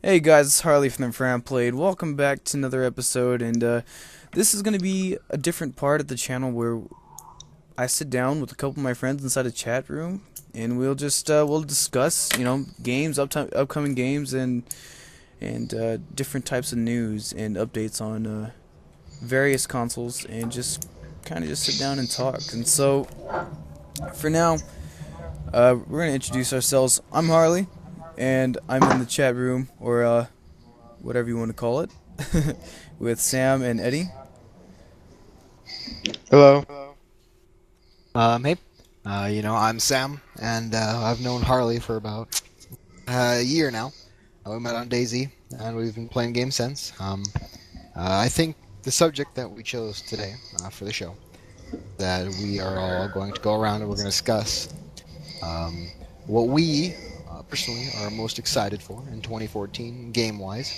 Hey guys, it's Harley from TheFramTalk. Welcome back to another episode, and this is going to be a different part of the channel where I sit down with a couple of my friends inside a chat room, and we'll discuss, games, upcoming games, and different types of news and updates on various consoles, and just kind of just sit down and talk. And so, for now, we're going to introduce ourselves. I'm Harley, and I'm in the chat room, or whatever you want to call it, with Sam and Eddie. Hello. Hey, I'm Sam, and I've known Harley for about a year now. We met on DayZ, and we've been playing games since. I think the subject that we chose today for the show, that we are all going to go around and we're going to discuss um, what we personally are most excited for in 2014 game-wise,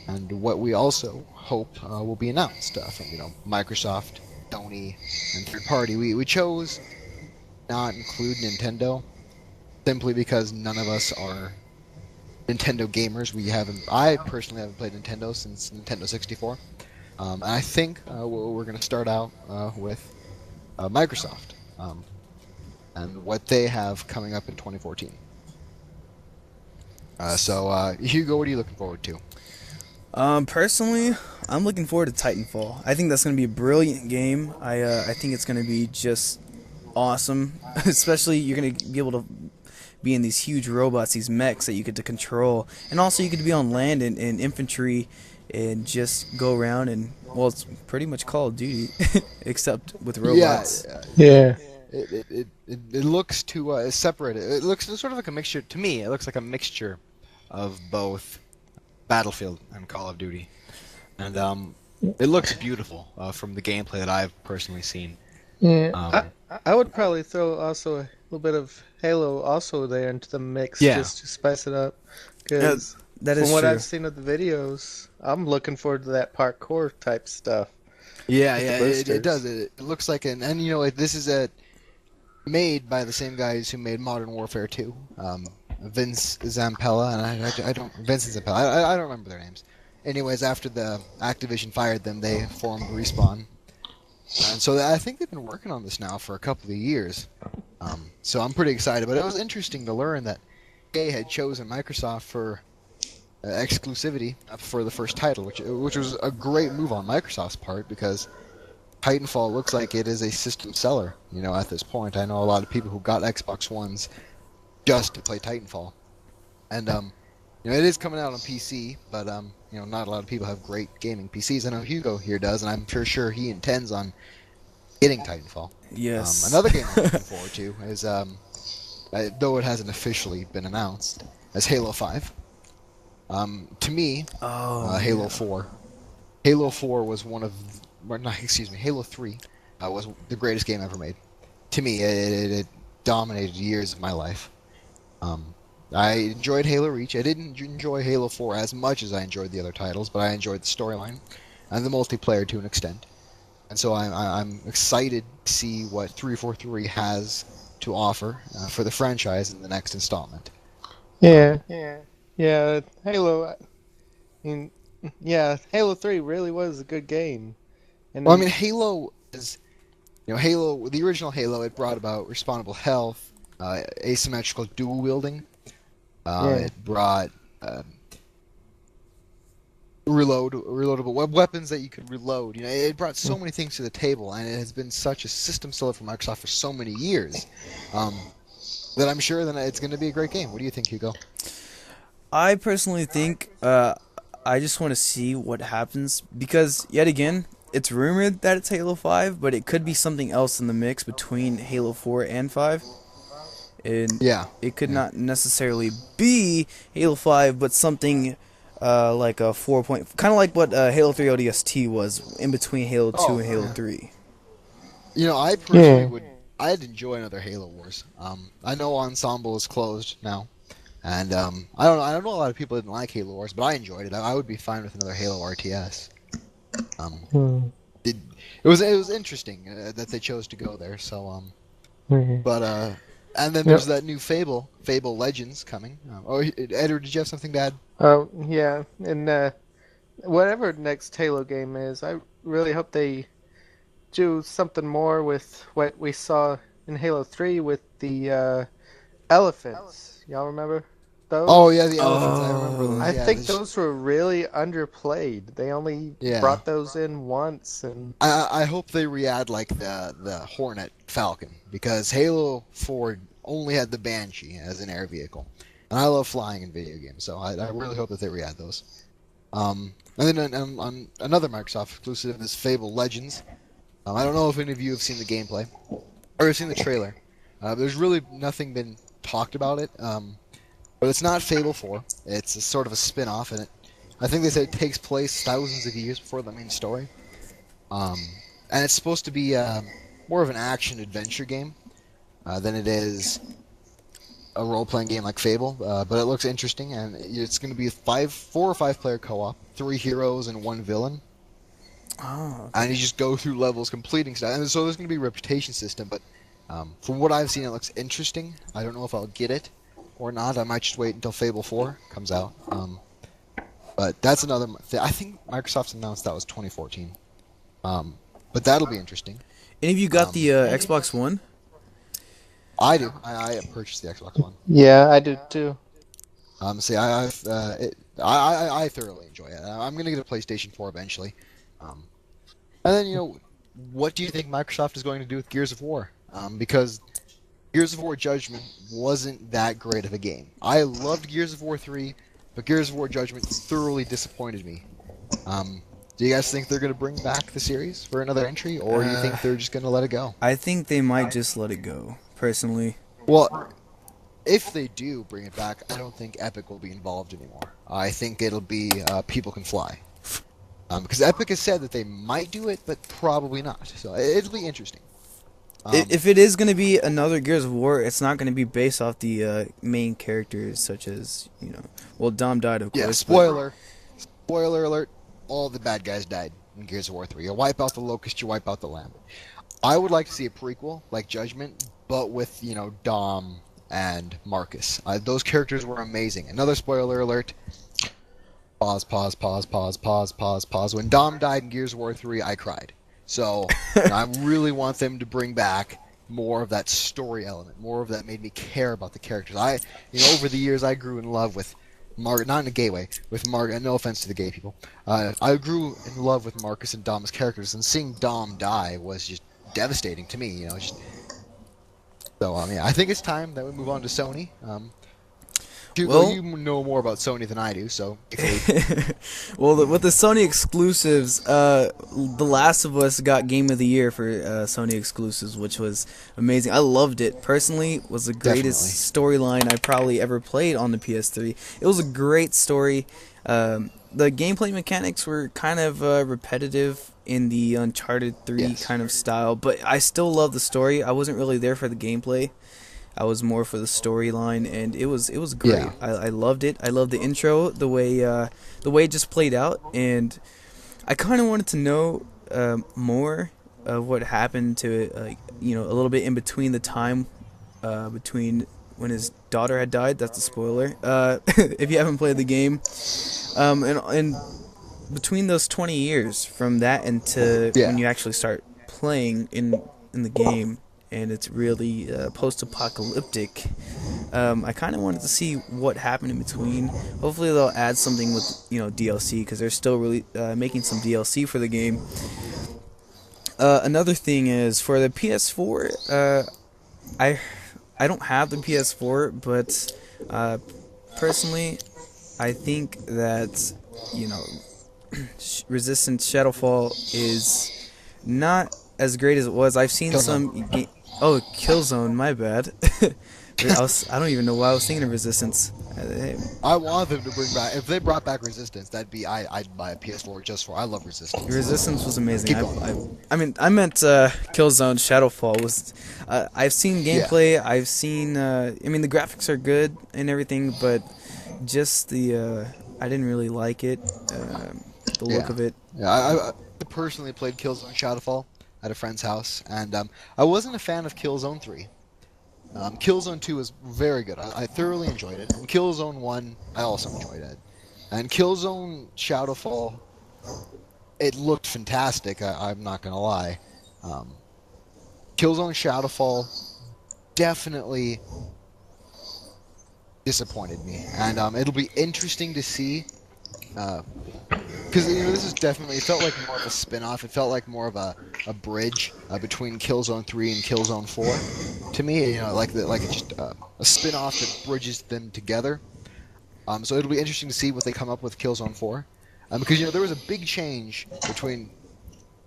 and what we also hope will be announced from Microsoft, Sony, and third party. We chose not include Nintendo simply because none of us are Nintendo gamers. I personally haven't played Nintendo since Nintendo 64. And I think we're going to start out with Microsoft and what they have coming up in 2014. Hugo, what are you looking forward to? Personally, I'm looking forward to Titanfall. I think that's going to be a brilliant game. I think it's going to be just awesome. Especially you're going to be able to be in these huge robots, these mechs that you get to control, and also you get to be on land and infantry, and just go around and, well, it's pretty much Call of Duty, except with Yeah, robots. Yeah. it looks to separate it. It looks sort of like a mixture. To me, it looks like a mixture of both Battlefield and Call of Duty, and it looks beautiful from the gameplay that I've personally seen. Yeah. I Um, I would probably throw also a little bit of Halo also there into the mix yeah, just to spice it up. Uh, Because that from is what I've true. seen of the videos, I'm looking forward to that parkour type stuff with the it does. boosters. It looks like and this is made by the same guys who made Modern Warfare 2. Vince Zampella and I don't Vincent Zampella. I don't remember their names. Anyways, after the Activision fired them, they formed Respawn, and so I think they've been working on this now for a couple of years. So I'm pretty excited. But it was interesting to learn that EA had chosen Microsoft for exclusivity for the first title, which was a great move on Microsoft's part because Titanfall looks like it is a system seller. At this point, I know a lot of people who got Xbox Ones just to play Titanfall, and it is coming out on PC, but not a lot of people have great gaming PCs. I know Hugo here does, and I'm sure he intends on getting Titanfall. Yes. Another game I'm looking forward to is, though it hasn't officially been announced, as Halo 5. To me, Oh, Halo yeah. 4. Halo 4 was one of, or not, excuse me, Halo 3 was the greatest game ever made. To me, it dominated years of my life. Um, I enjoyed Halo Reach. I didn't enjoy Halo 4 as much as I enjoyed the other titles, but I enjoyed the storyline and the multiplayer to an extent. And so I'm excited to see what 343 has to offer for the franchise in the next installment. Yeah. Um, Yeah. Halo. I mean, yeah. Halo 3 really was a good game, and well, I then mean, Halo is, Halo, the original Halo, it brought about respawnable health, asymmetrical dual wielding. yeah. It brought um, reloadable weapons that you could reload. It brought so many things to the table, and it has been such a system seller for Microsoft for so many years um, that I'm sure that it's going to be a great game. What do you think, Hugo? I personally think I just want to see what happens because yet again, it's rumored that it's Halo 5, but it could be something else in the mix between Halo 4 and 5. And Yeah, it could yeah. not necessarily be Halo 5, but something like a 4 point, kind of like what Halo 3 ODST was in between Halo 2 Oh, and Halo yeah. 3. I personally Yeah. would. I'd enjoy another Halo Wars. I know Ensemble is closed now, and I don't know a lot of people didn't like Halo Wars, but I enjoyed it. I would be fine with another Halo RTS. Um, Hmm. it was interesting that they chose to go there. So Hmm. but And then Yep. there's that new Fable Legends coming. Edward, did you have something to add? Oh, yeah. And whatever next Halo game is, I really hope they do something more with what we saw in Halo 3 with the elephants. Y'all remember Oh those? yeah, the elephants. I remember Oh. those. I Yeah, think those were really underplayed. They only yeah. brought those in once, and I hope they re-add like the Hornet Falcon because Halo 4 only had the Banshee as an air vehicle, and I love flying in video games, so I really hope that they re-add those. And then on another Microsoft exclusive is Fable Legends. I don't know if any of you have seen the gameplay or have seen the trailer. There's really nothing been talked about it, but it's not Fable 4. It's a sort of a spin-off, and I think they said it takes place thousands of years before the main story. And it's supposed to be more of an action-adventure game than it is a role-playing game like Fable, but it looks interesting, and it's going to be a 4 or 5 player co-op, 3 heroes and 1 villain. Oh. And you just go through levels completing stuff. And so there's going to be a reputation system, but from what I've seen, it looks interesting. I don't know if I'll get it or not. I might just wait until Fable 4 comes out. But that's another... I think Microsoft's announced that was 2014. But that'll be interesting. Any of you got the Xbox One? I do. I purchased the Xbox One. yeah, I did too. See, I thoroughly enjoy it. I'm going to get a PlayStation 4 eventually. And then, what do you think Microsoft is going to do with Gears of War? Because Gears of War Judgment wasn't that great of a game. I loved Gears of War 3, but Gears of War Judgment thoroughly disappointed me. Do you guys think they're going to bring back the series for another entry, or do you think they're just going to let it go? I think they might just let it go, personally. Well, if they do bring it back, I don't think Epic will be involved anymore. I think it'll be People Can Fly. Because Epic has said that they might do it, but probably not. So it'll be interesting. If it is going to be another Gears of War, it's not going to be based off the main characters, such as, well, Dom died, of course. Yeah, spoiler alert, all the bad guys died in Gears of War 3. You wipe out the Locust, you wipe out the Lamb. I would like to see a prequel, like Judgment, but with, Dom and Marcus. Those characters were amazing. Another spoiler alert. Pause. When Dom died in Gears of War 3, I cried. So, I really want them to bring back more of that story element, more of that made me care about the characters. Over the years, I grew in love with not in a gay way, with Marcus. No offense to the gay people. I grew in love with Marcus and Dom's characters, and seeing Dom die was just devastating to me. So, I think it's time that we move on to Sony. You know more about Sony than I do, so... Well, with the Sony exclusives, The Last of Us got Game of the Year for Sony exclusives, which was amazing. I loved it. Personally, it was the greatest storyline I probably ever played on the PS3. It was a great story. The gameplay mechanics were kind of repetitive in the Uncharted 3 kind of style, but I still love the story. I wasn't really there for the gameplay. I was more for the storyline, and it was great. Yeah. I loved it. I loved the intro, the way it just played out, and I kind of wanted to know more of what happened to it. A little bit in between the time between when his daughter had died. That's a spoiler. If you haven't played the game, and between those 20 years from that and to when you actually start playing in the game. And it's really post-apocalyptic. I kind of wanted to see what happened in between. Hopefully they'll add something with DLC, because they're still really making some DLC for the game. Another thing is for the PS4. I don't have the PS4, but personally, I think that Resistance Shadowfall is not as great as it was. I've seen some. Oh, Killzone, my bad. I don't even know why I was thinking of Resistance. I want them to bring back... If they brought back Resistance, I'd buy a PS4 just for... I love Resistance. Resistance was amazing. Keep going. I meant Killzone Shadowfall was... I've seen gameplay. Yeah. I've seen... the graphics are good and everything, but just the... I didn't really like it. The look of it. Yeah, I personally played Killzone Shadowfall at a friend's house, and I wasn't a fan of Killzone 3. Killzone 2 was very good. I thoroughly enjoyed it. And Killzone 1, I also enjoyed it. And Killzone Shadowfall, it looked fantastic, I'm not going to lie. Killzone Shadowfall definitely disappointed me. And it'll be interesting to see. Because this is definitely, it felt like more of a spin-off. It felt like more of a bridge between Killzone 3 and Killzone 4. To me, like it's just a spin-off that bridges them together. So it'll be interesting to see what they come up with Killzone 4. Because there was a big change between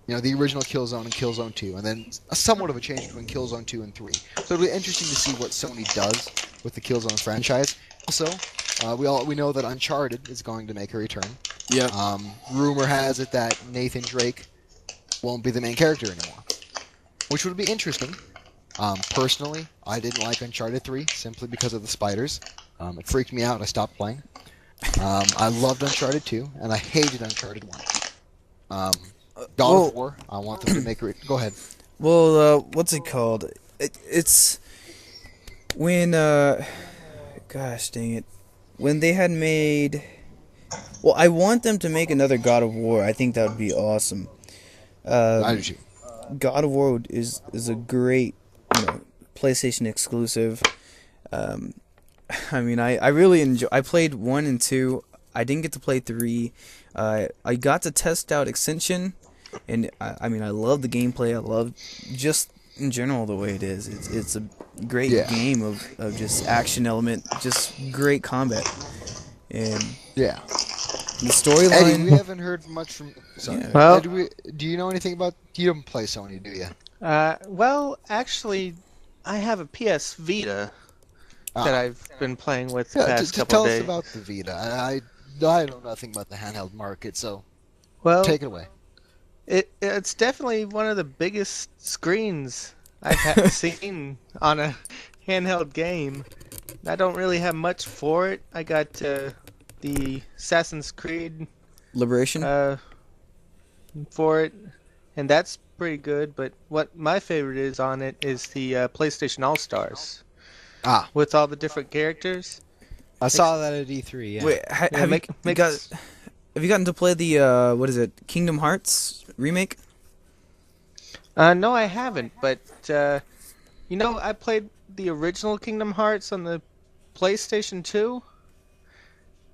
the original Killzone and Killzone 2, and then somewhat of a change between Killzone 2 and 3. So it'll be interesting to see what Sony does with the Killzone franchise. Also, we know that Uncharted is going to make a return. Yeah. Rumor has it that Nathan Drake won't be the main character anymore, which would be interesting. Personally, I didn't like Uncharted 3 simply because of the spiders. It freaked me out. I stopped playing. I loved Uncharted 2, and I hated Uncharted 1. God of War, I want them to make it. Go ahead. Well, what's it called? It's when, gosh dang it, when they had made. Well, I want them to make another God of War. I think that would be awesome. I do too. God of War is a great, PlayStation exclusive. I mean, I really enjoy. I played 1 and 2. I didn't get to play 3. I got to test out Ascension, and I mean, I love the gameplay. I love just in general the way it is. It's a great game of just action element, just great combat, and yeah. The storyline. Eddie, we haven't heard much from. Sorry. Yeah. Well, do you know anything about? You don't play Sony, do you? Well, actually, I have a PS Vita that I've been playing with the past couple tell of days. us about the Vita. I know nothing about the handheld market, so take it away. It's definitely one of the biggest screens I've seen on a handheld game. I don't really have much for it. I got the Assassin's Creed Liberation for it, and that's pretty good. But what my favorite is on it is the PlayStation All Stars. With all the different characters. I saw that at E3. Yeah. Wait, have you gotten to play the what is it, Kingdom Hearts remake? No, I haven't. But I played the original Kingdom Hearts on the PlayStation 2,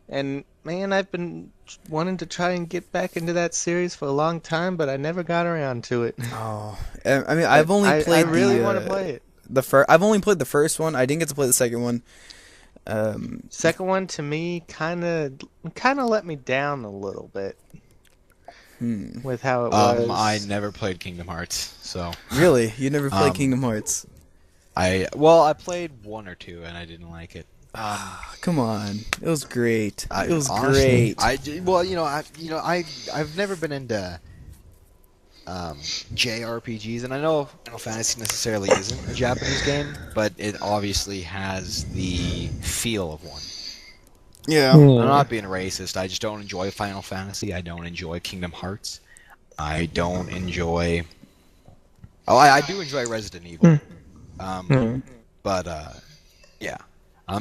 and man, I've been wanting to try and get back into that series for a long time, but I never got around to it. Oh, I mean, I've only played. I really want to play it. I've only played the first one. I didn't get to play the second one. Second one to me kind of let me down a little bit with how it was. I never played Kingdom Hearts, so. Really, you never played Kingdom Hearts? I played 1 or 2 and I didn't like it. Come on, it was great. It was honestly, great. I've never been into JRPGs, and I know Final Fantasy necessarily isn't a Japanese game, but it obviously has the feel of one. Yeah. I'm not being racist. I just don't enjoy Final Fantasy. I don't enjoy Kingdom Hearts. I don't enjoy. Oh, I do enjoy Resident Evil. But yeah.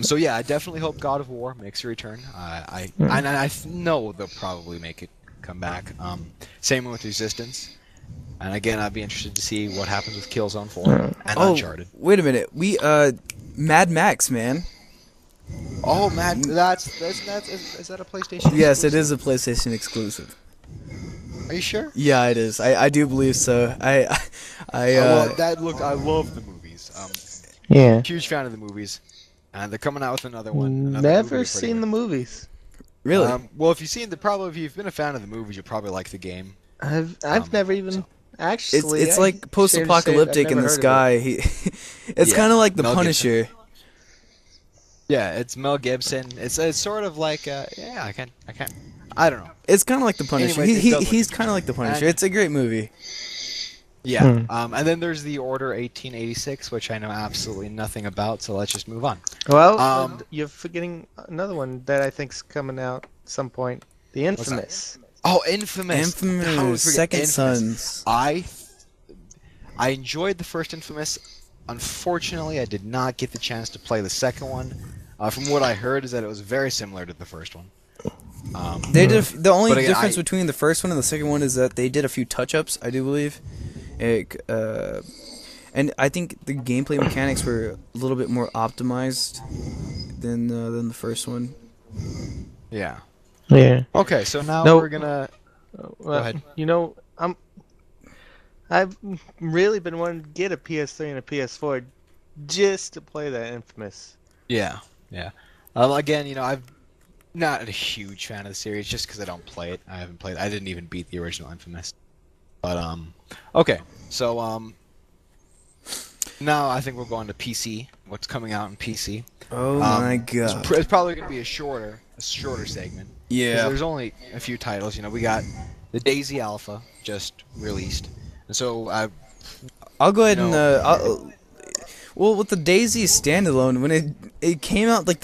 So yeah, I definitely hope God of War makes a return. I know they'll probably make it come back. Same with Resistance. And again, I'd be interested to see what happens with Killzone 4 and Uncharted. Wait a minute. Mad Max, man. Oh, is that a PlayStation? Yes, it is a PlayStation exclusive. Are you sure? Yeah, it is. I do believe so. I love the movies. Huge fan of the movies, and they're coming out with another one. Never seen the movies. Really? Well, if you've been a fan of the movies, you'll probably like the game. I've never even actually. It's like post-apocalyptic in the sky. It's kind of like The Punisher. Yeah, it's Mel Gibson. It's sort of like I don't know. It's kind of like The Punisher. Anyway, he's kind of like The Punisher. It's a great movie. Yeah. And then there's the Order 1886, which I know absolutely nothing about. So let's just move on. Well, you're forgetting another one that I think's coming out at some point. The Infamous. Oh, Infamous. Second Infamous. Sons. I enjoyed the first Infamous. Unfortunately, I did not get the chance to play the second one. From what I heard is that it was very similar to the first one. They did the only But again, difference between the first one and the second one is that they did a few touch-ups, I do believe. And I think the gameplay mechanics were a little bit more optimized than the first one. Yeah. Yeah. Okay, so now No. we're gonna. Well, ahead. you know, I've really been wanting to get a PS3 and a PS4 just to play that Infamous. Yeah. Again, I'm not a huge fan of the series just because I don't play it. I haven't played. I didn't even beat the original Infamous. But okay. So now I think we're going to PC. What's coming out in PC? Oh my It's, god. it's probably going to be a shorter segment. 'Cause Yeah. there's only a few titles. We got the Daisy Alpha just released, and so I'll go ahead and No. well, with the Daisy standalone, when it came out like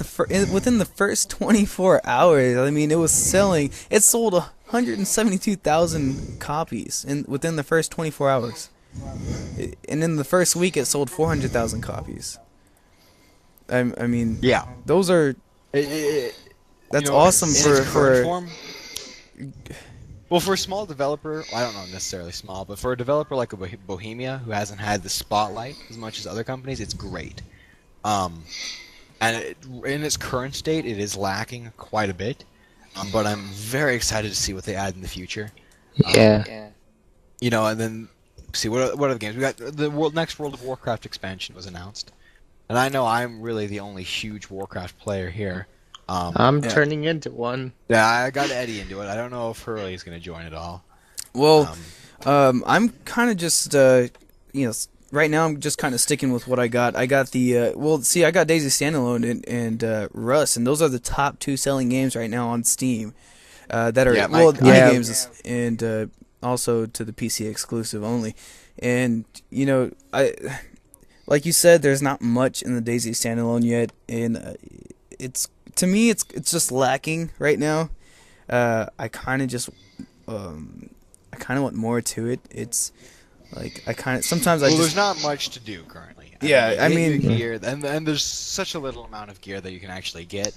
within the first 24 hours, I mean, it was selling. It sold 172,000 copies within the first 24 hours, and in the first week, it sold 400,000 copies. I mean, yeah. those are that's awesome in its current for form. Well, for a small developer, I don't know necessarily small, but for a developer like a Bohemia who hasn't had the spotlight as much as other companies, it's great. And in its current state, it is lacking quite a bit. But I'm very excited to see what they add in the future. Yeah. And then see what are the games we got. The next World of Warcraft expansion was announced, and I know I'm really the only huge Warcraft player here. I'm turning into one. Yeah, I got Eddie into it. I don't know if Hurley's going to join at all. well. I'm kind of just right now I'm just kind of sticking with what I got. I got the I got Daisy Standalone and Rust, and those are the top 2 selling games right now on Steam. That are my games and also to the PC exclusive only. And I like you said, there's not much in the Daisy Standalone yet, and it's to me it's just lacking right now. I kind of just I kind of want more to it. It's like sometimes there's not much to do currently. I mean gear, and there's such a little amount of gear that you can actually get.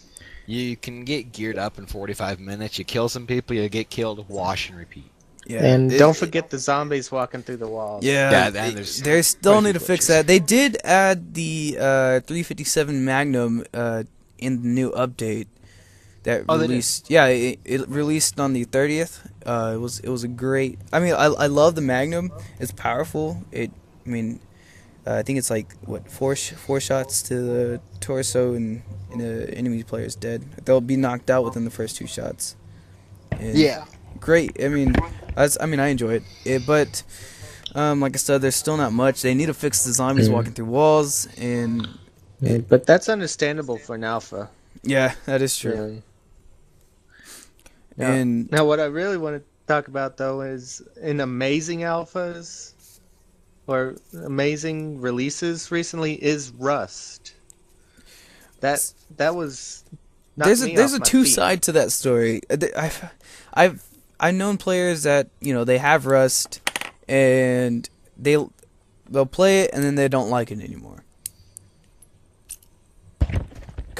You can get geared up in 45 minutes. You kill some people, you get killed, wash and repeat. yeah, And don't forget the zombies walking through the walls. Yeah, and they still need to fix that. They did add the 357 Magnum in the new update that released. Yeah, it released on the 30th. It was a great. I mean, I love the Magnum. It's powerful. I think it's like four shots to the torso and the enemy player's dead. They'll be knocked out within the first 2 shots. And great. I mean, I enjoy it. But like I said, there's still not much. They need to fix the zombies walking through walls, and but that's understandable for an alpha. yeah, that is true. Really. And Now, what I really want to talk about though is in amazing alphas or amazing releases recently is Rust. That was there's a two side to that story. I've known players that they have Rust and they'll play it and then they don't like it anymore.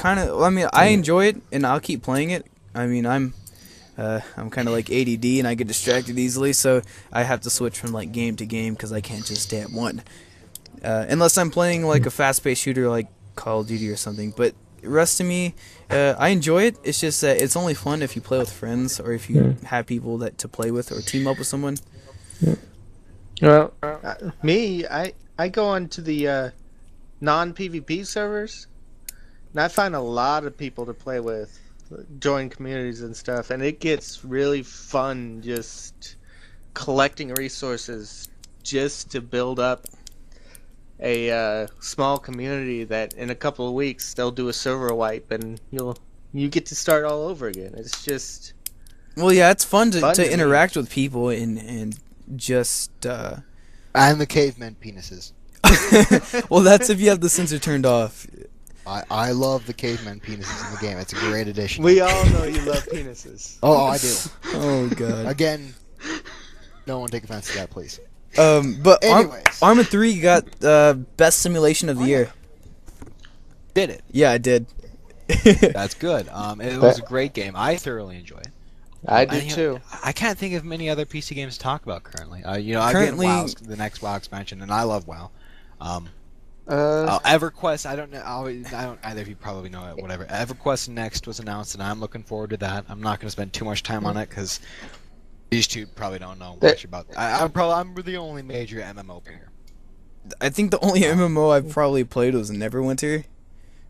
I enjoy it and I'll keep playing it. I mean, I'm kind of like ADD and I get distracted easily, so I have to switch from like game to game because I can't just stay at one. Unless I'm playing like a fast-paced shooter like Call of Duty or something. But Rust to me, I enjoy it. It's just that it's only fun if you play with friends or if you have people to play with or team up with someone. Well, I go on to the non-PvP servers, and I find a lot of people to play with, join communities and stuff, and it gets really fun just collecting resources just to build up a small community that in a couple of weeks they'll do a server wipe and you get to start all over again. It's just it's fun to interact with people and just And the caveman penises. well, that's if you have the sensor turned off. I love the caveman penises in the game. It's a great addition. we all know you love penises. Oh, I do. Oh god. Again, no one take offense to that, please. But Anyways. Arma 3 got best simulation of the year. Did it? Yeah, I did. That's good. It was a great game. I thoroughly enjoy it. I do And, you know, too. I can't think of many other PC games to talk about currently. You know, Currently- again, WoW's the next WoW expansion, and I love WoW. Uh, EverQuest, I don't know. I don't. Either of you probably know it. Whatever. EverQuest Next was announced, and I'm looking forward to that. I'm not going to spend too much time on it because these two probably don't know much about. I'm the only major MMO player. I think the only MMO I've probably played was Neverwinter,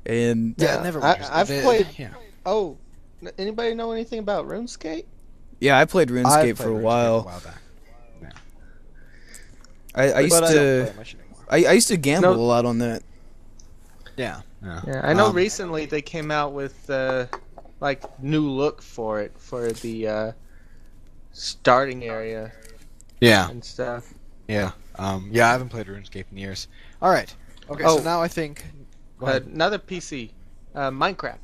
and Yeah, Neverwinter's I've the- played- Yeah. oh, anybody know anything about RuneScape? yeah, I played RuneScape I've for played a RuneScape while. back. I used But I don't to play it much anymore. I used to gamble No. a lot on that. Yeah. Yeah, I know Um, recently they came out with like new look for it for the starting area Yeah. and stuff. Yeah. Yeah. I haven't played RuneScape in years. All right. Okay. Oh. So now I think. Go ahead. Another PC, Minecraft.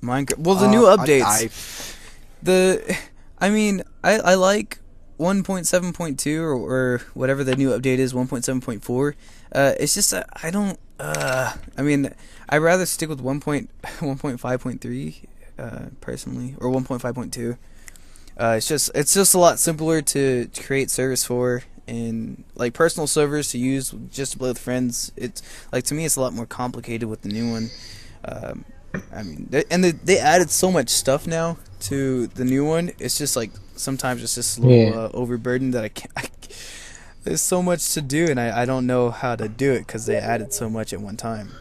Minecraft. Well, the new updates. I mean, I like 1.7.2 or whatever the new update is, 1.7.4. It's just that I don't. I mean, I'd rather stick with 1.5.3 personally, or 1.5.2. It's just a lot simpler to create servers for, and like personal servers to use just to play with friends. It's like, to me, it's a lot more complicated with the new one. I mean, they added so much stuff now to the new one. It's just like sometimes it's just a little overburdened that I can't. There's so much to do, and I don't know how to do it because they added so much at one time.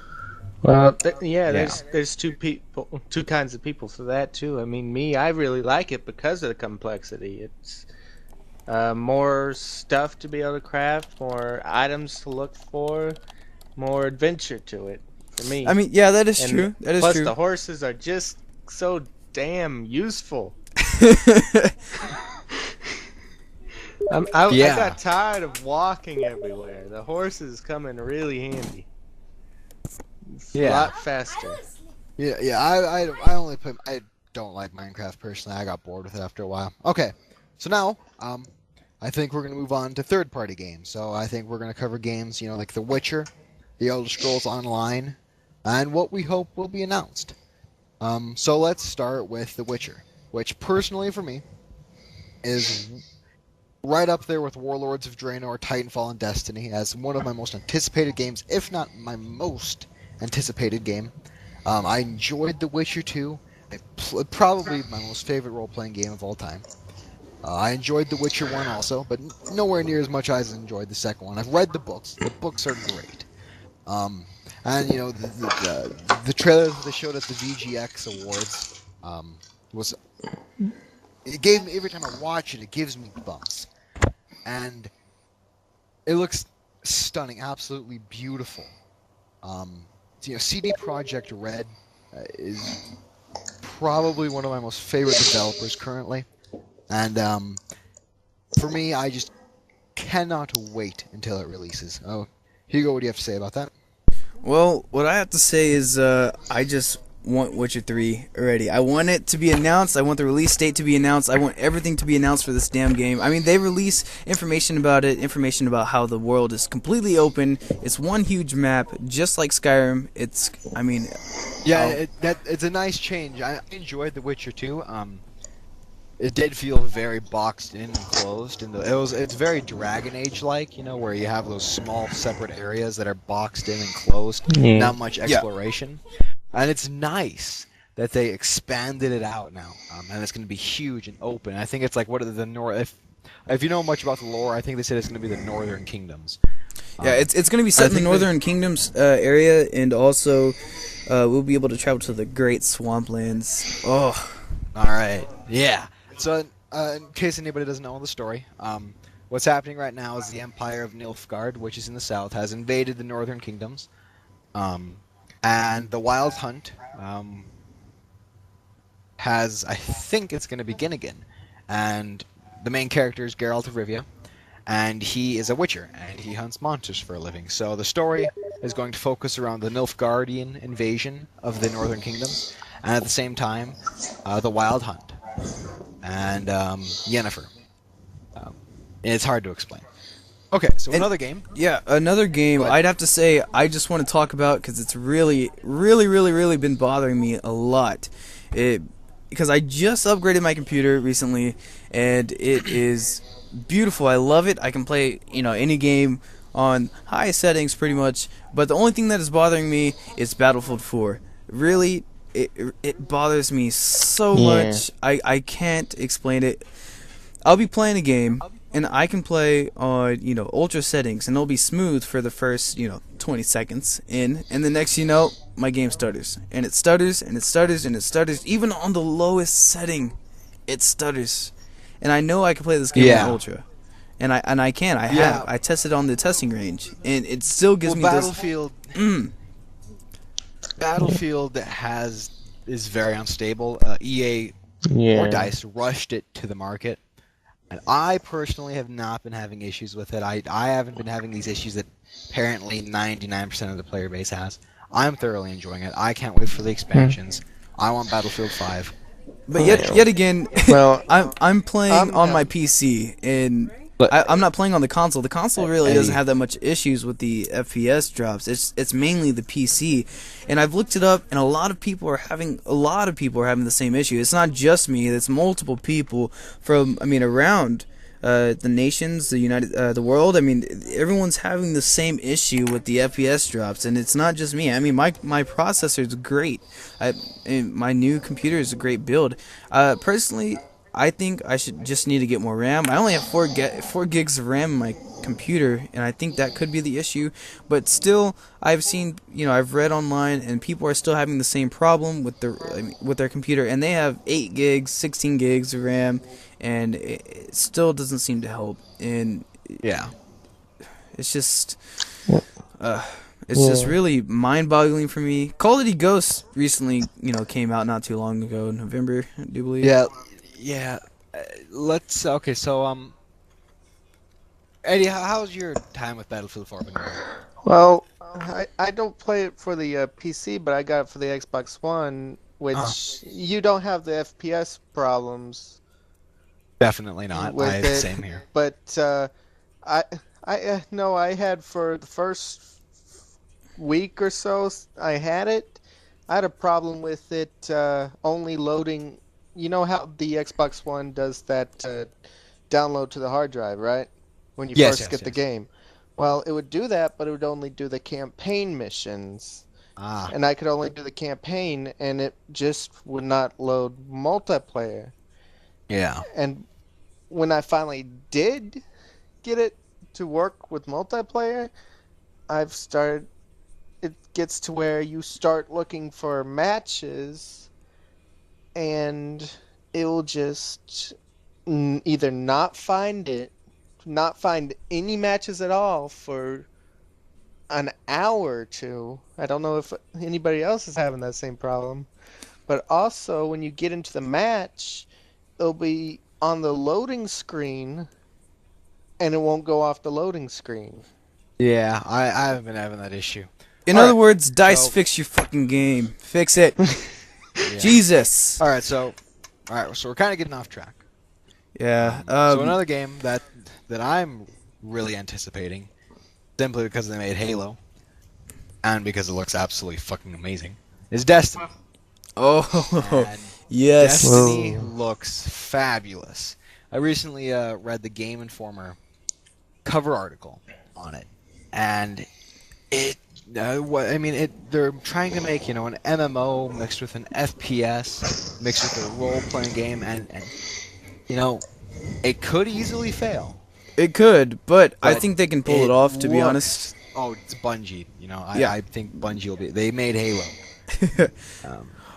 Well, there's two kinds of people for that too. I mean, I really like it because of the complexity. It's more stuff to be able to craft, more items to look for, more adventure to it. For me, I mean, yeah, that is And true. That is plus true. the horses are just so damn useful. I Yeah. got tired of walking everywhere. The horses come in really handy. It's a lot faster. Yeah. I only play. I don't like Minecraft personally. I got bored with it after a while. Okay, so now I think we're gonna move on to third-party games. So I think we're gonna cover games, you know, like The Witcher, The Elder Scrolls Online, and what we hope will be announced. So let's start with The Witcher, which personally for me is right up there with Warlords of Draenor, Titanfall, and Destiny as one of my most anticipated games, if not my most anticipated game. I enjoyed The Witcher 2, probably my most favorite role-playing game of all time. I enjoyed The Witcher 1 also, but nowhere near as much as I enjoyed the second one. I've read the books. The books are great. And, you know, the trailer that they showed at the VGX Awards was... It gave me, every time I watch it, it gives me bumps. And it looks stunning, absolutely beautiful. You know, CD Projekt Red is probably one of my most favorite developers currently. And for me, I just cannot wait until it releases. Oh, Hugo, what do you have to say about that? Well, what I have to say is I just want Witcher 3 already. I want it to be announced. I want the release date to be announced. I want everything to be announced for this damn game. I mean, they release information about it, information about how the world is completely open. It's one huge map, just like Skyrim. It's, I mean... Yeah, it's a nice change. I enjoyed The Witcher 2. It did feel very boxed in and closed. It's very Dragon Age-like, you know, where you have those small separate areas that are boxed in and closed. Yeah. Not much exploration. And it's nice that they expanded it out now, and it's going to be huge and open. I think it's like if you know much about the lore, I think they said it's going to be the Northern Kingdoms. Yeah, it's going to be set in the Northern Kingdoms area, and also we'll be able to travel to the Great Swamplands. Oh, All right, yeah. So, in case anybody doesn't know the story, what's happening right now is the Empire of Nilfgaard, which is in the south, has invaded the Northern Kingdoms. And the Wild Hunt I think it's going to begin again. And the main character is Geralt of Rivia, and he is a witcher, and he hunts monsters for a living. So the story is going to focus around the Nilfgaardian invasion of the Northern Kingdoms, and at the same time, the Wild Hunt, and Yennefer. And it's hard to explain. Okay, so another game. Yeah, another game I'd have to say I just want to talk about because it's really been bothering me a lot. Because I just upgraded my computer recently, and it is beautiful. I love it. I can play any game on high settings pretty much. But the only thing that is bothering me is Battlefield 4. Really, it bothers me so much. I can't explain it. I'll be playing a game, and I can play on, ultra settings, and it'll be smooth for the first, 20 seconds in, and the next my game stutters. And it stutters, and it stutters, and it stutters. Even on the lowest setting, it stutters. And I know I can play this game on ultra. And I can. I tested on the testing range, and it still gives me Battlefield. Battlefield is very unstable. EA or DICE rushed it to the market. And I personally have not been having issues with it. I haven't been having these issues that apparently 99% of the player base has. I'm thoroughly enjoying it. I can't wait for the expansions. I want Battlefield 5. But yet again, Well, I'm playing on my PC, and I'm not playing on the console. The console really doesn't have that much issues with the FPS drops. It's mainly the PC, and I've looked it up, and a lot of people are having the same issue. It's not just me. It's multiple people from around the nations, the world. Everyone's having the same issue with the FPS drops, and it's not just me. My processor is great. And my new computer is a great build. Personally, I think I should just need to get more RAM. I only have 4 gigs of RAM in my computer, and I think that could be the issue. But still, I've seen, I've read online, and people are still having the same problem with their computer, and they have 8 gigs, 16 gigs of RAM, and it still doesn't seem to help. And it's just, just really mind-boggling for me. Call of Duty Ghosts recently, came out not too long ago, in November, I do believe. Yeah, okay, so, Eddie, how's your time with Battlefield 4 been going? Well, I don't play it for the PC, but I got it for the Xbox One, which you don't have the FPS problems. Definitely not. Same here. But I had for the first week or so, I had a problem with it only loading. You know how the Xbox One does that download to the hard drive, right? When you first get the game. Well, it would do that, but it would only do the campaign missions. And I could only do the campaign, and it just would not load multiplayer. Yeah. And when I finally did get it to work with multiplayer, it gets to where you start looking for matches, and it will just either not find any matches at all for an hour or two. I don't know if anybody else is having that same problem. But also, when you get into the match, it'll be on the loading screen, and it won't go off the loading screen. Yeah, I haven't been having that issue. In other words, DICE, fix your fucking game. Fix it. Yeah. Jesus. Alright, so we're kind of getting off track. Yeah. So another game that I'm really anticipating, simply because they made Halo, and because it looks absolutely fucking amazing, is Destiny. Oh, And yes. Destiny looks fabulous. I recently read the Game Informer cover article on it, and they're trying to make an MMO mixed with an FPS, mixed with a role-playing game, and it could easily fail. It could, but I think they can pull it off, to be honest. Oh, it's Bungie. I think Bungie will be. They made Halo.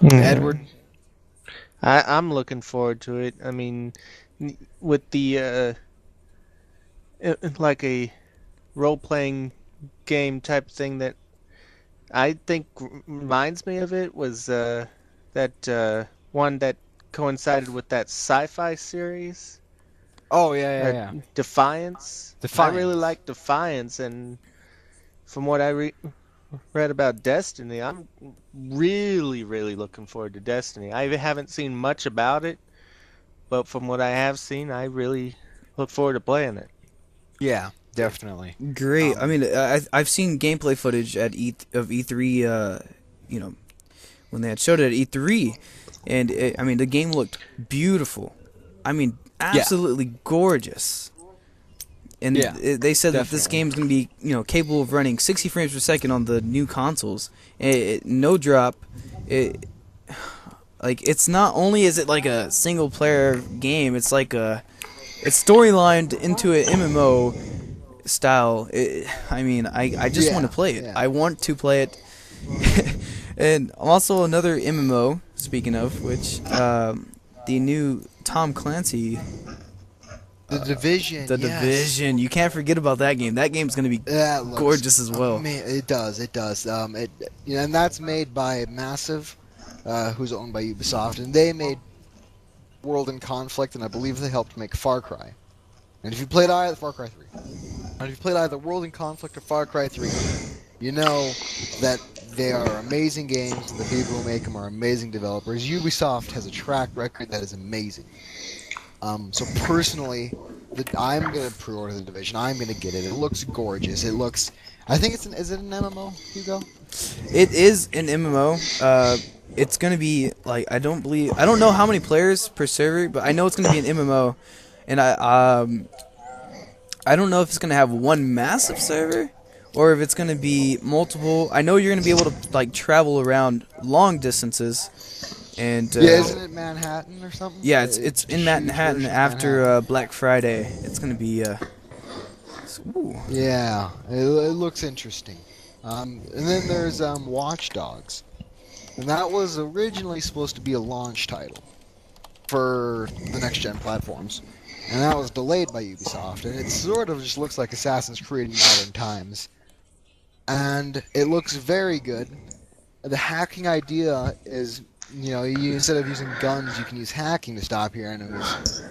Edward? I'm looking forward to it. With the like a role-playing game type thing that I think reminds me of it was that one that coincided with that sci-fi series. Oh yeah. Defiance. I really like Defiance, and from what I read about Destiny, I'm really looking forward to Destiny. I haven't seen much about it, but from what I have seen, I really look forward to playing it. Yeah, Definitely. great. I mean, I've seen gameplay footage at E3. You know, when they had showed it at E3, and I mean, the game looked beautiful. I mean, absolutely gorgeous. And Yeah, they said that this definitely. game is going to be, capable of running 60 frames per second on the new consoles. No drop. It's not only is it like a single player game, it's like it's storylined into an MMO style. I just want to play it. Yeah. I want to play it. And also another MMO, speaking of which, the new Tom Clancy, The Division. The yes. Division. You can't forget about that game. That game's going to be That looks gorgeous as well. It does. And that's made by Massive, who's owned by Ubisoft, and they made World in Conflict, and I believe they helped make Far Cry. And if you played either Far Cry 3, and if you played either World in Conflict or Far Cry 3, you know that they are amazing games. And the people who make them are amazing developers. Ubisoft has a track record that is amazing. So personally, I'm gonna pre-order the Division. I'm gonna get it. It looks gorgeous. It looks. I think is it an MMO, Hugo? It is an MMO. It's gonna be like I don't know how many players per server, but I know it's gonna be an MMO, and I don't know if it's gonna have one massive server or if it's gonna be multiple. I know you're gonna be able to like travel around long distances, and Yeah, isn't it Manhattan or something? yeah, it's in huge Manhattan version of after Manhattan. Black Friday. It's gonna be ooh. Yeah, it looks interesting. And then there's Watch Dogs, and that was originally supposed to be a launch title for the next gen platforms, and that was delayed by Ubisoft. And it sort of just looks like Assassin's Creed in modern times, and it looks very good. The hacking idea is, instead of using guns, you can use hacking to stop your enemies.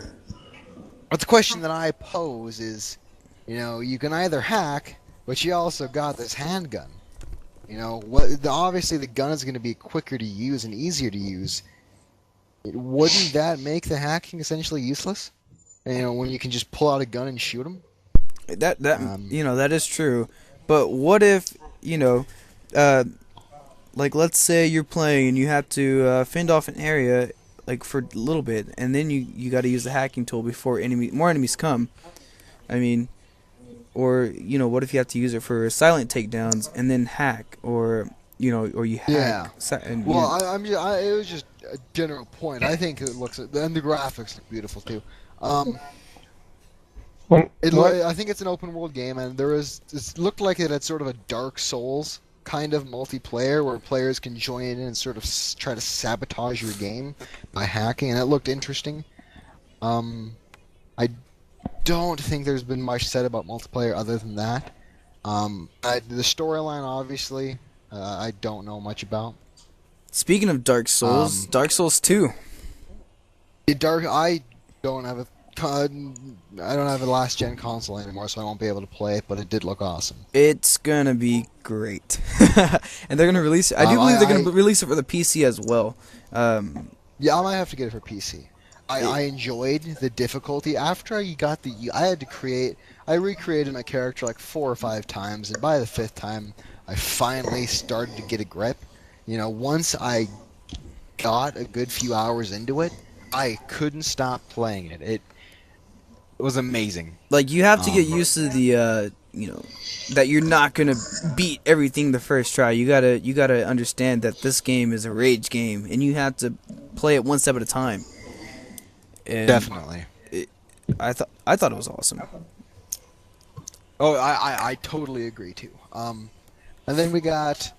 But the question that I pose is, you can either hack, but you also got this handgun. Obviously the gun is going to be quicker to use and easier to use. Wouldn't that make the hacking essentially useless? When you can just pull out a gun and shoot them? That is true. But what if, like let's say you're playing and you have to fend off an area like for a little bit, and then you got to use the hacking tool before more enemies come. I mean, or what if you have to use it for silent takedowns and then hack, or you hack? Yeah. And, Well, it was just a general point. I think it looks, and the graphics look beautiful too. I think it's an open world game, and it looked like it had sort of a Dark Souls kind of multiplayer where players can join in and sort of try to sabotage your game by hacking, and it looked interesting. I don't think there's been much said about multiplayer other than that. The storyline, obviously, I don't know much about. Speaking of Dark Souls, Dark Souls 2. I don't have a last gen console anymore, so I won't be able to play it. But it did look awesome. It's gonna be great, and they're gonna release it. I do believe they're gonna release it for the PC as well. Yeah, I might have to get it for PC. I enjoyed the difficulty after I recreated my character like 4 or 5 times, and by the 5th time, I finally started to get a grip. Once I got a good few hours into it, I couldn't stop playing it. It was amazing. Like you have to get used to the that you're not gonna beat everything the first try. You gotta understand that this game is a rage game, and you have to play it one step at a time. And Definitely. I thought it was awesome. Oh, I totally agree too. And then we got.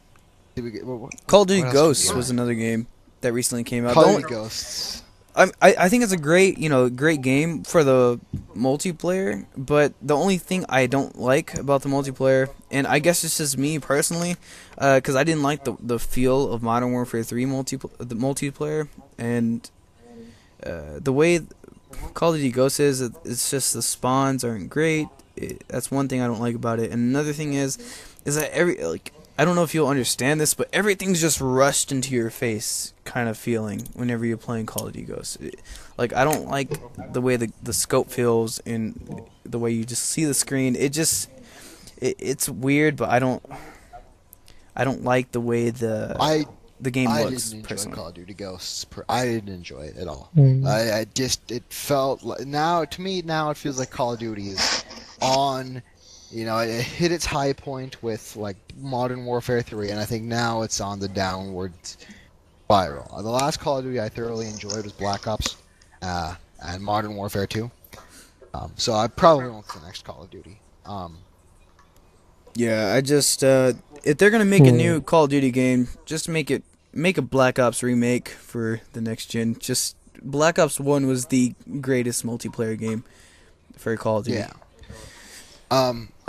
Did we get what Call of Duty else Ghosts did we was another game that recently came out. Call of Duty Ghosts. I think it's a great game for the multiplayer, but the only thing I don't like about the multiplayer, and I guess it's just me personally, because I didn't like the feel of Modern Warfare 3 the multiplayer, and the way Call of Duty Ghosts is, it's just the spawns aren't great. That's one thing I don't like about it, and another thing is that I don't know if you'll understand this, but everything's just rushed into your face kind of feeling whenever you're playing Call of Duty Ghosts. I don't like the way the scope feels the way you just see the screen. It's weird, but I don't like the way the game I looks. didn't enjoy Personally, Call of Duty Ghosts. I didn't enjoy it at all. Mm. It felt like, now to me now it feels like Call of Duty is on. You know, it hit its high point with like Modern Warfare 3, and I think now it's on the downward spiral. The last Call of Duty I thoroughly enjoyed was Black Ops and Modern Warfare 2. So I probably won't for the next Call of Duty. yeah. I just if they're gonna make a new Call of Duty game, just make a Black Ops remake for the next gen. Just Black Ops 1 was the greatest multiplayer game for Call of Duty. Yeah.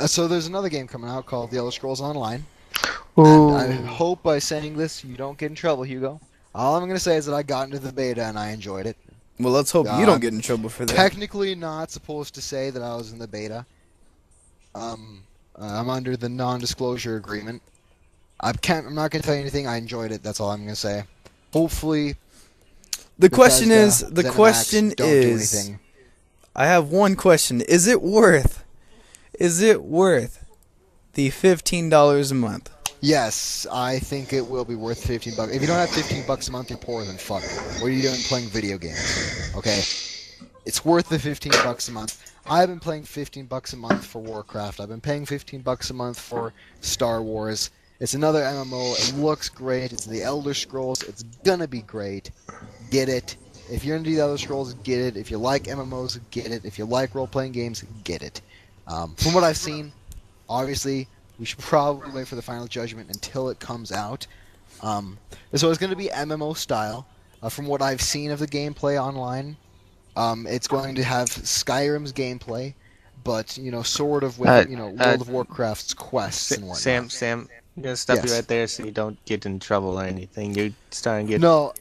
So there's another game coming out called The Elder Scrolls Online. Ooh. And I hope by saying this you don't get in trouble, Hugo. All I'm going to say is that I got into the beta and I enjoyed it. Well, let's hope you don't get in trouble for that. Technically not supposed to say that I was in the beta. I'm under the non-disclosure agreement. I'm not going to tell you anything. I enjoyed it. That's all I'm going to say. Hopefully, The question is, ZeniMax don't do anything. I have one question. Is it worth the $15 a month? Yes, I think it will be worth $15. If you don't have $15 a month, you're poor, then fuck it. What are you doing playing video games? Okay, it's worth the $15 a month. I've been playing $15 a month for Warcraft. I've been paying $15 a month for Star Wars. It's another MMO. It looks great. It's the Elder Scrolls. It's gonna be great. Get it. If you're into the Elder Scrolls, get it. If you like MMOs, get it. If you like role-playing games, get it. From what I've seen, obviously, we should probably wait for the final judgment until it comes out. So it's going to be MMO style. From what I've seen of the gameplay online, it's going to have Skyrim's gameplay, but sort of with World of Warcraft's quests and whatnot. Sam, I'm gonna stop you Yes. right there so you don't get in trouble or anything. You're starting to get No,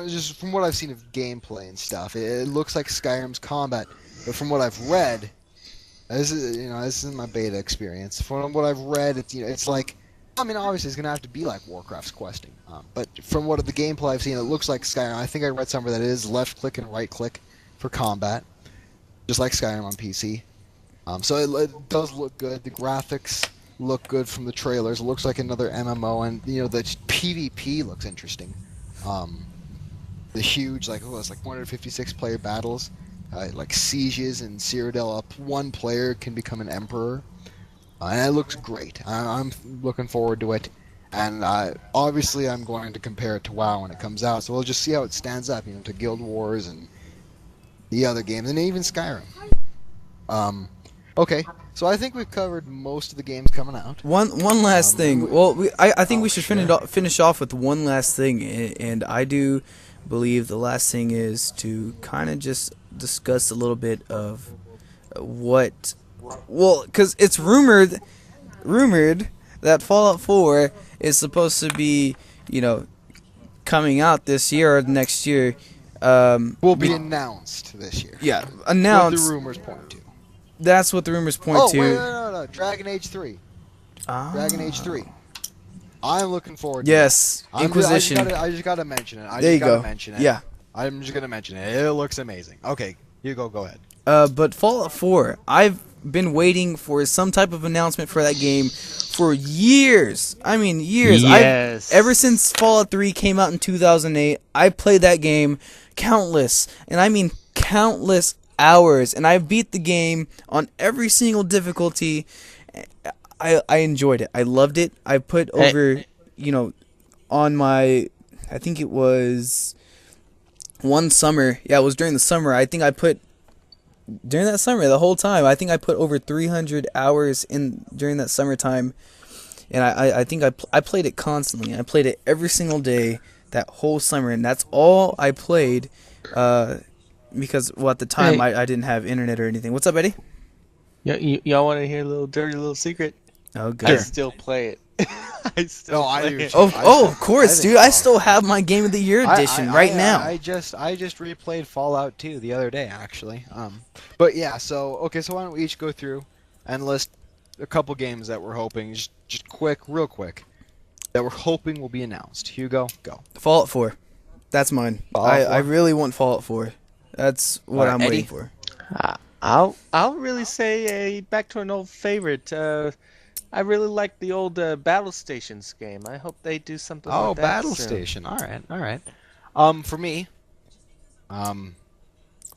just from what I've seen of gameplay and stuff, it looks like Skyrim's combat. But from what I've read, this is my beta experience. From what I've read, it's like, obviously it's gonna have to be like Warcraft's questing. But from what of the gameplay I've seen, it looks like Skyrim. I think I read somewhere that it is left click and right click for combat, just like Skyrim on PC. So it does look good. The graphics look good from the trailers. It looks like another MMO, and the PvP looks interesting. The huge, it's like 156 player battles, like sieges in Cyrodiil. Up one player can become an emperor, and it looks great. I'm looking forward to it, and obviously I'm going to compare it to WoW when it comes out. So we'll just see how it stands up, to Guild Wars and the other games, and even Skyrim. Okay, so I think we've covered most of the games coming out. One last thing. Well, I think we should finish off with one last thing, and I do believe the last thing is to kind of just discuss a little bit of because it's rumored that Fallout 4 is supposed to be, coming out this year or next year. Will be announced this year. Yeah, What announced. the rumors point to. That's what the rumors point to. Wait, no. Dragon Age 3. Dragon Age 3. I'm looking forward to Yes, it. Inquisition. I just gotta mention it. There you go. Mention it. Yeah. I'm just gonna mention it. It looks amazing. Okay, you go ahead. But Fallout 4, I've been waiting for some type of announcement for that game for years. I mean, years. Yes. Ever since Fallout 3 came out in 2008, I played that game countless, and I mean countless hours, and I beat the game on every single difficulty. I enjoyed it. I loved it. I put over, on my, I think it was one summer. Yeah, it was during the summer. I think I put, during that summer, the whole time, I think I put over 300 hours in during that summertime. And I think I played it constantly. I played it every single day that whole summer, and that's all I played because, at the time, I didn't have internet or anything. What's up, Eddie? Y'all want to hear a little dirty little secret? Oh, good. I still play it. I still play it. Of course, dude. I still have my Game of the Year edition right now. I just replayed Fallout 2 the other day, actually. But yeah, so why don't we each go through and list a couple games that we're hoping, just real quick, that we're hoping will be announced. Hugo, go. Fallout 4. That's mine. Fallout 4? I really want Fallout 4. That's what I'm Eddie? waiting for. I'll really say back to an old favorite. I really like the old Battle Stations game. I hope they do something Oh, with that Battle soon. Station. All right, all right. For me, um,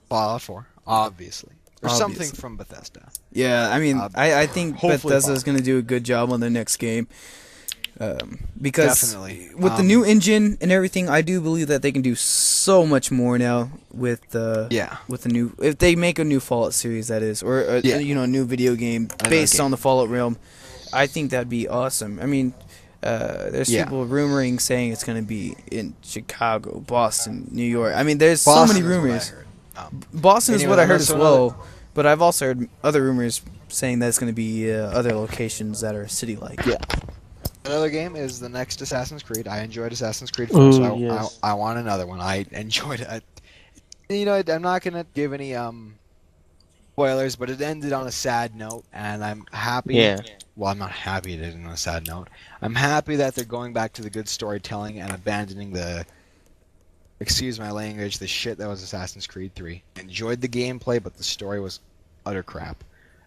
Fallout 4, obviously, or something Obviously. from Bethesda. Yeah, I mean, I think hopefully Bethesda's going to do a good job on their next game. Because Definitely. with the new engine and everything, I do believe that they can do so much more now with Yeah. with the new, if they make a new Fallout series, that is, or Yeah. a new video game based on the Fallout realm. I think that'd be awesome. I mean, there's Yeah. people rumoring saying it's going to be in Chicago, Boston, New York. I mean, there's Boston so many is what I rumors. heard. Boston is Anyway, what I heard that's as well, but I've also heard other rumors saying that it's going to be other locations that are city-like. Yeah. Another game is the next Assassin's Creed. I enjoyed Assassin's Creed 4, so yes. I want another one. I enjoyed it. I'm not gonna give any spoilers, but it ended on a sad note, and I'm happy. Yeah. Well, I'm not happy it ended on a sad note. I'm happy that they're going back to the good storytelling and abandoning the, excuse my language, the shit that was Assassin's Creed 3. Enjoyed the gameplay, but the story was utter crap.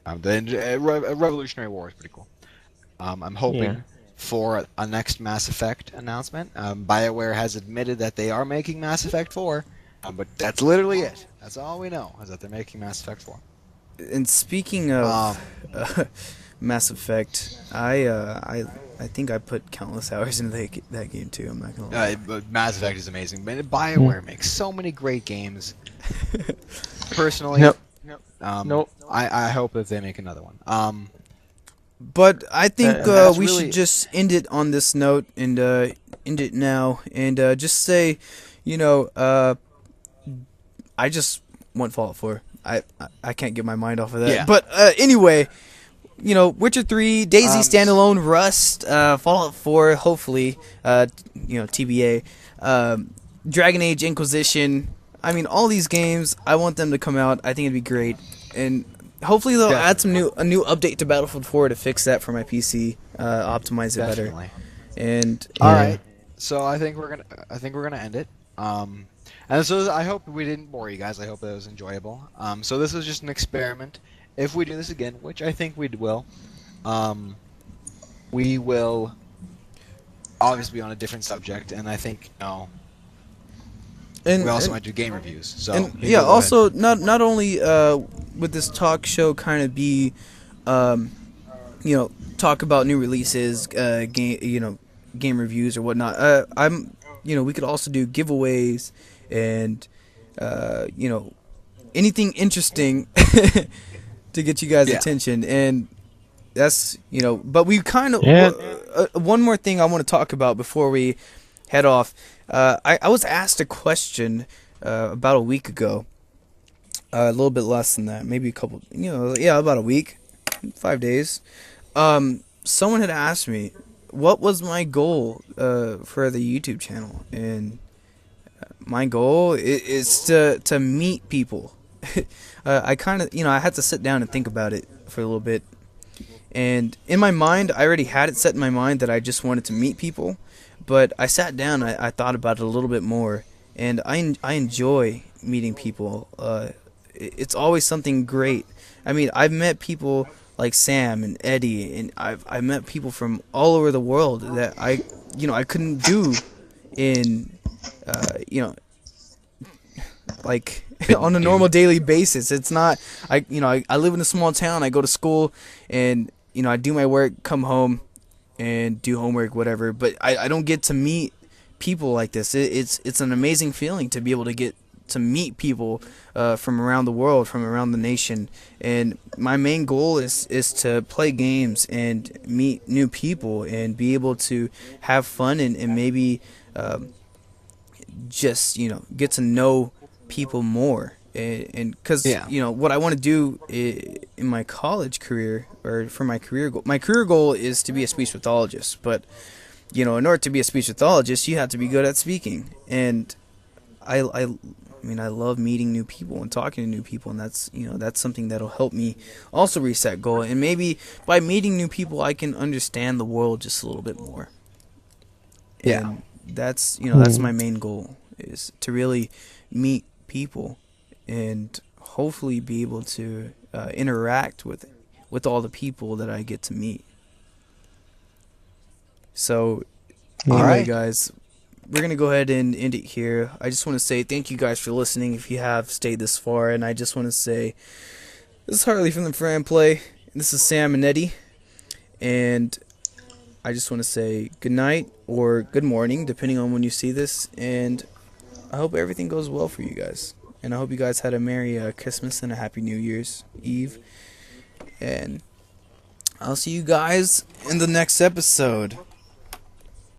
The Revolutionary War is pretty cool. I'm hoping. Yeah. For a next Mass Effect announcement. BioWare has admitted that they are making Mass Effect 4, but that's literally it. That's all we know, is that they're making Mass Effect 4. And speaking of Mass Effect, I think I put countless hours into that game too. I'm not gonna lie. But Mass Effect is amazing. But BioWare makes so many great games. Personally, Nope. Nope. I hope that they make another one. But I think that's we really- should just end it on this note and end it now and just say, I just want Fallout 4. I can't get my mind off of that. Yeah. But anyway, Witcher 3, Daisy standalone, Rust, Fallout 4, hopefully, TBA, Dragon Age Inquisition. I mean, all these games, I want them to come out. I think it'd be great. And hopefully they'll add a new update to Battlefield 4 to fix that for my PC, optimize it better. And all right, so I think we're gonna end it. And so I hope we didn't bore you guys. I hope that was enjoyable. So this was just an experiment. If we do this again, which I think we will, we will obviously be on a different subject, and I think we also might do game reviews. So and you yeah, go also ahead. not only would this talk show kind of be, talk about new releases, game reviews or whatnot. We could also do giveaways and anything interesting to get you guys' attention. And that's but we kind of one more thing I want to talk about before we head off. I was asked a question about a week ago, a little bit less than that, maybe a couple, about a week, 5 days. Someone had asked me what was my goal for the YouTube channel, and my goal is to meet people. I kind of, I had to sit down and think about it for a little bit. And in my mind, I already had it set in my mind that I just wanted to meet people. But I sat down, I thought about it a little bit more, and I enjoy meeting people. It's always something great. I mean, I've met people like Sam and Eddie, and I've met people from all over the world that I couldn't do in, like on a normal daily basis. It's not, I live in a small town. I go to school, and I do my work, come home, and do homework, whatever. But I don't get to meet people like this. It's an amazing feeling to be able to get to meet people from around the world, from around the nation. And my main goal is to play games and meet new people and be able to have fun and maybe just get to know people more. And because what I want to do in my college career, or for my career goal is to be a speech pathologist. But in order to be a speech pathologist, you have to be good at speaking. And I love meeting new people and talking to new people, and that's something that'll help me also reach that goal. And maybe by meeting new people, I can understand the world just a little bit more. And that's my main goal, is to really meet people and hopefully be able to interact with all the people that I get to meet. So anyway, Alright. guys, we're gonna go ahead and end it here. I just want to say thank you guys for listening if you have stayed this far, and I just want to say this is Harley from the Fram Play, and this is Sam and Eddie, and I just want to say good night or good morning, depending on when you see this, and I hope everything goes well for you guys, and I hope you guys had a Merry Christmas and a Happy New Year's Eve, and I'll see you guys in the next episode.